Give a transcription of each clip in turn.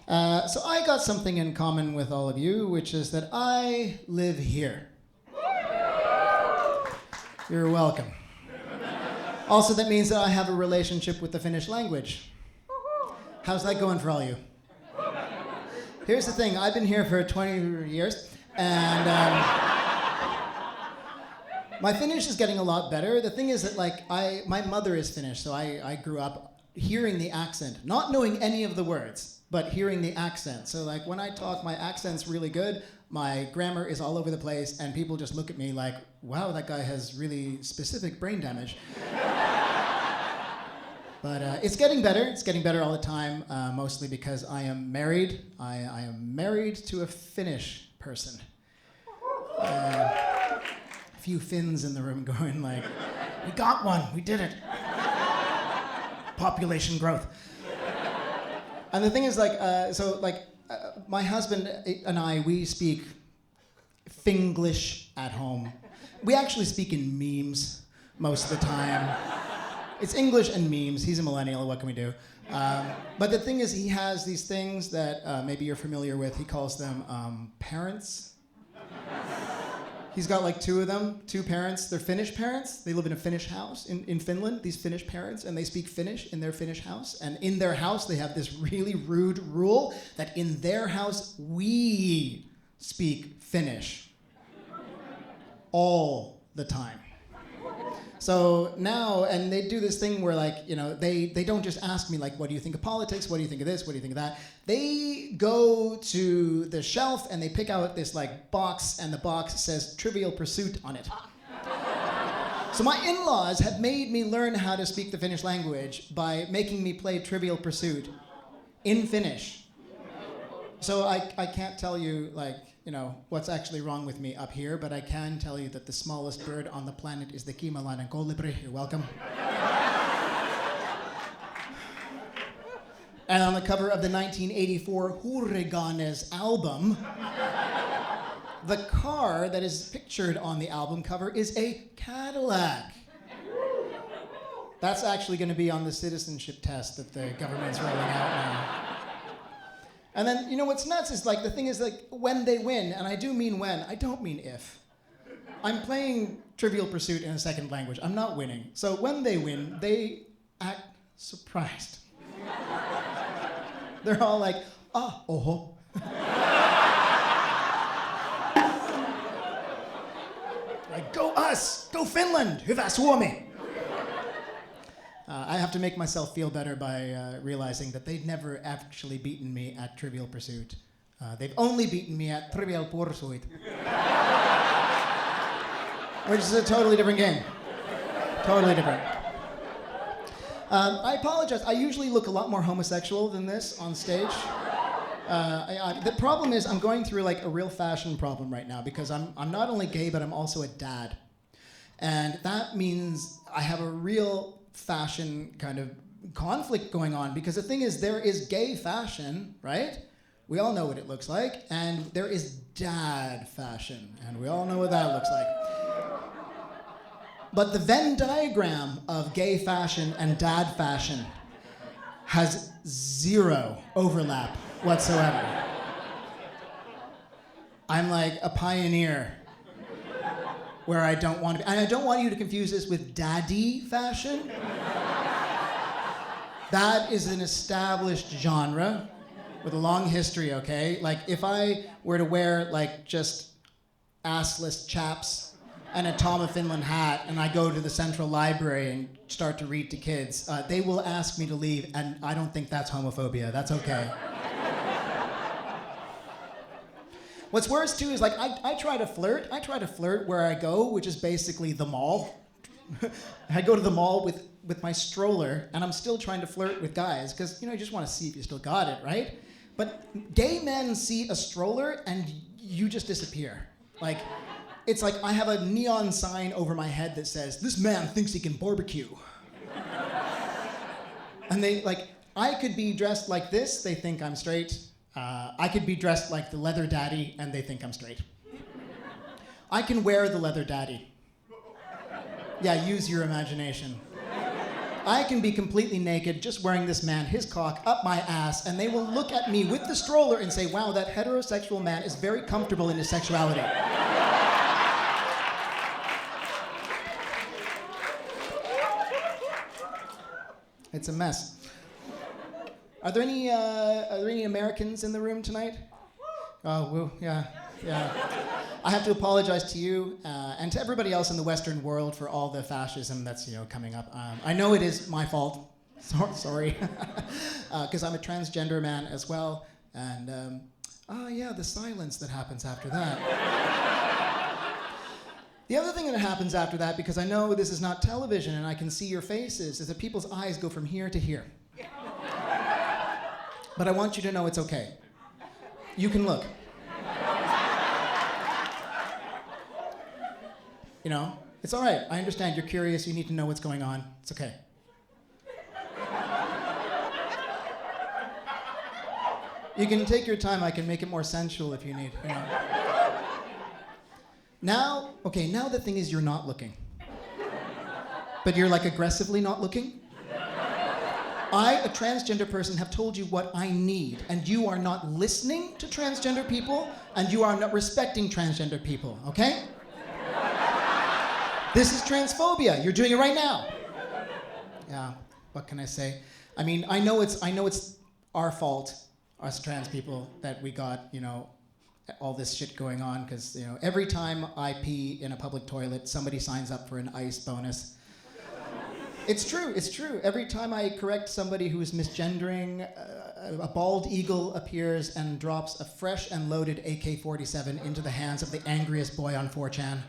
So I got something in common with all of you, which is that I live here. You're welcome. Also, that means that I have a relationship with the Finnish language. How's that going for all you? Here's the thing, I've been here for 20 years, and my Finnish is getting a lot better. The thing is that, like, my mother is Finnish, so I grew up hearing the accent, not knowing any of the words, but hearing the accent. So, like, when I talk, my accent's really good, my grammar is all over the place, and people just look at me like, wow, that guy has really specific brain damage. But it's getting better. It's getting better all the time, mostly because I am married. I am married to a Finnish person. A few Finns in the room going like, we got one, we did it. Population growth. And the thing is, like, my husband and I, we speak Finglish at home. We actually speak in memes most of the time. It's English and memes. He's a millennial, what can we do? But the thing is, he has these things that maybe you're familiar with. He calls them parents. He's got like two of them, two parents. They're Finnish parents. They live in a Finnish house in Finland, these Finnish parents, and they speak Finnish in their Finnish house. And in their house, they have this really rude rule that in their house, we speak Finnish all the time. So now, and they do this thing where, like, you know, they don't just ask me, like, what do you think of politics? What do you think of this? What do you think of that? They go to the shelf and they pick out this, like, box, and the box says Trivial Pursuit on it. So my in-laws have made me learn how to speak the Finnish language by making me play Trivial Pursuit in Finnish. So I can't tell you, like, you know, what's actually wrong with me up here, but I can tell you that the smallest bird on the planet is the Kimalainen kolibri. You're welcome. And on the cover of the 1984 Hurriganes album, the car that is pictured on the album cover is a Cadillac. That's actually going to be on the citizenship test that the government's rolling out now. And then, you know what's nuts is, like, the thing is, like, when they win, and I do mean when, I don't mean if. I'm playing Trivial Pursuit in a second language. I'm not winning. So when they win, they act surprised. They're all like, ah, oho. Like, go us, go Finland, hyvä Suomi. I have to make myself feel better by realizing that they've never actually beaten me at Trivial Pursuit. They've only beaten me at Trivial Pursuit. Which is a totally different game. Totally different. I apologize. I usually look a lot more homosexual than this on stage. The problem is I'm going through, like, a real fashion problem right now because I'm not only gay, but I'm also a dad. And that means I have a real fashion kind of conflict going on, because the thing is, there is gay fashion, right? We all know what it looks like. And there is dad fashion, and we all know what that looks like. But the Venn diagram of gay fashion and dad fashion has zero overlap whatsoever. I'm like a pioneer where I don't want to be. And I don't want you to confuse this with daddy fashion. That is an established genre with a long history, okay? Like, if I were to wear, like, just assless chaps and a Tom of Finland hat, and I go to the Central Library and start to read to kids, they will ask me to leave, and I don't think that's homophobia. That's okay. What's worse, too, is, like, I try to flirt. I try to flirt where I go, which is basically the mall. I go to the mall with my stroller, and I'm still trying to flirt with guys, because, you know, you just want to see if you still got it, right? But gay men see a stroller, and you just disappear. Like, it's like I have a neon sign over my head that says, "This man thinks he can barbecue." And they, like, I could be dressed like this, they think I'm straight. I could be dressed like the leather daddy, and they think I'm straight. I can wear the leather daddy. Yeah, use your imagination. I can be completely naked, just wearing this man, his cock, up my ass, and they will look at me with the stroller and say, wow, that heterosexual man is very comfortable in his sexuality. It's a mess. Are there any Americans in the room tonight? Oh, woo, yeah. I have to apologize to you and to everybody else in the Western world for all the fascism that's coming up. I know it is my fault. Sorry, because I'm a transgender man as well. And the silence that happens after that. The other thing that happens after that, because I know this is not television and I can see your faces, is that people's eyes go from here to here. But I want you to know it's okay. You can look. It's all right. I understand you're curious. You need to know what's going on. It's okay. You can take your time. I can make it more sensual if you need. Now the thing is you're not looking. But you're like aggressively not looking. I, a transgender person, have told you what I need, and you are not listening to transgender people, and you are not respecting transgender people, okay? This is transphobia. You're doing it right now. Yeah, what can I say? I mean, I know it's our fault, us trans people, that we got, all this shit going on, because, every time I pee in a public toilet, somebody signs up for an ICE bonus. It's true. Every time I correct somebody who is misgendering, a bald eagle appears and drops a fresh and loaded AK-47 into the hands of the angriest boy on 4chan.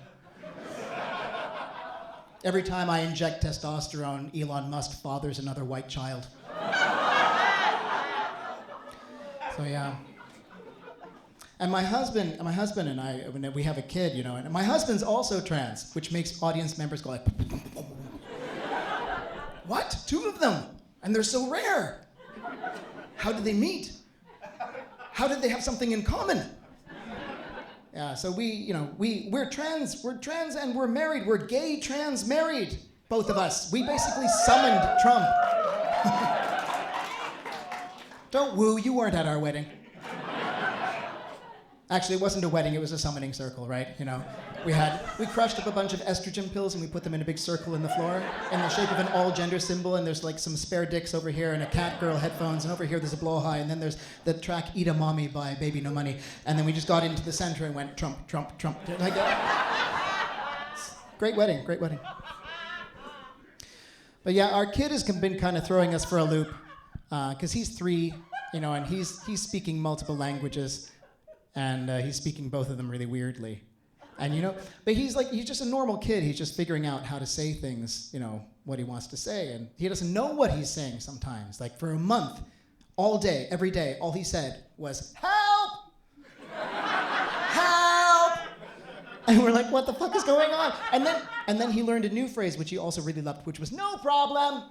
Every time I inject testosterone, Elon Musk fathers another white child. So yeah. And my husband and I, when we have a kid, and my husband's also trans, which makes audience members go like, what? 2 of them? And they're so rare. How did they meet? How did they have something in common? Yeah, so we're trans and we're married. We're gay trans married, both of us. We basically summoned Trump. Don't woo, you weren't at our wedding. Actually, it wasn't a wedding, it was a summoning circle, right? We crushed up a bunch of estrogen pills and we put them in a big circle in the floor in the shape of an all-gender symbol, and there's like some spare dicks over here and a cat girl headphones, and over here there's a blowhigh, and then there's the track Eat a Mommy by Baby No Money, and then we just got into the center and went Trump, Trump, Trump. Like, great wedding. But yeah, our kid has been kind of throwing us for a loop, because he's 3, and he's speaking multiple languages, and he's speaking both of them really weirdly. And but he's just a normal kid. He's just figuring out how to say things, what he wants to say. And he doesn't know what he's saying sometimes. Like for a month, all day, every day, all he said was, help! Help! And we're like, what the fuck is going on? And then he learned a new phrase, which he also really loved, which was, no problem.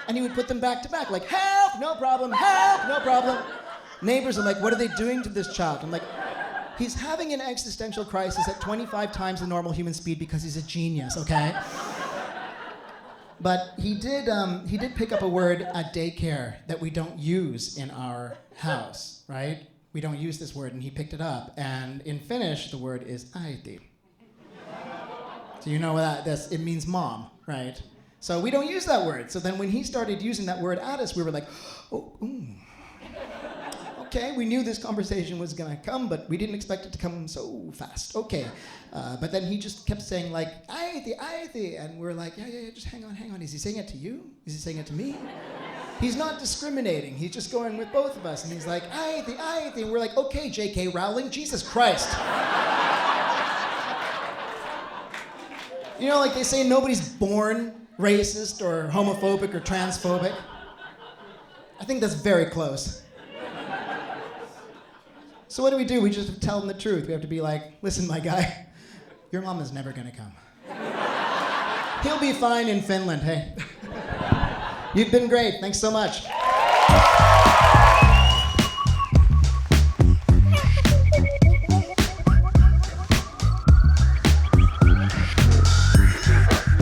And he would put them back to back, like, help, no problem, help, no problem. Neighbors are like, what are they doing to this child? I'm like, he's having an existential crisis at 25 times the normal human speed because he's a genius, okay? But he did pick up a word at daycare that we don't use in our house, right? We don't use this word, and he picked it up. And in Finnish, the word is äiti. So you know what it means mom, right? So we don't use that word. So then when he started using that word at us, we were like, oh, okay, we knew this conversation was gonna come, but we didn't expect it to come so fast. Okay. But then he just kept saying like, äiti, and we're like, yeah, just hang on. Is he saying it to you? Is he saying it to me? He's not discriminating. He's just going with both of us. And he's like, äiti, and we're like, okay, J.K. Rowling, Jesus Christ. Like they say nobody's born racist or homophobic or transphobic. I think that's very close. So what do? We just have to tell him the truth. We have to be like, listen, my guy, your mom is never gonna come. He'll be fine in Finland, hey. You've been great, thanks so much.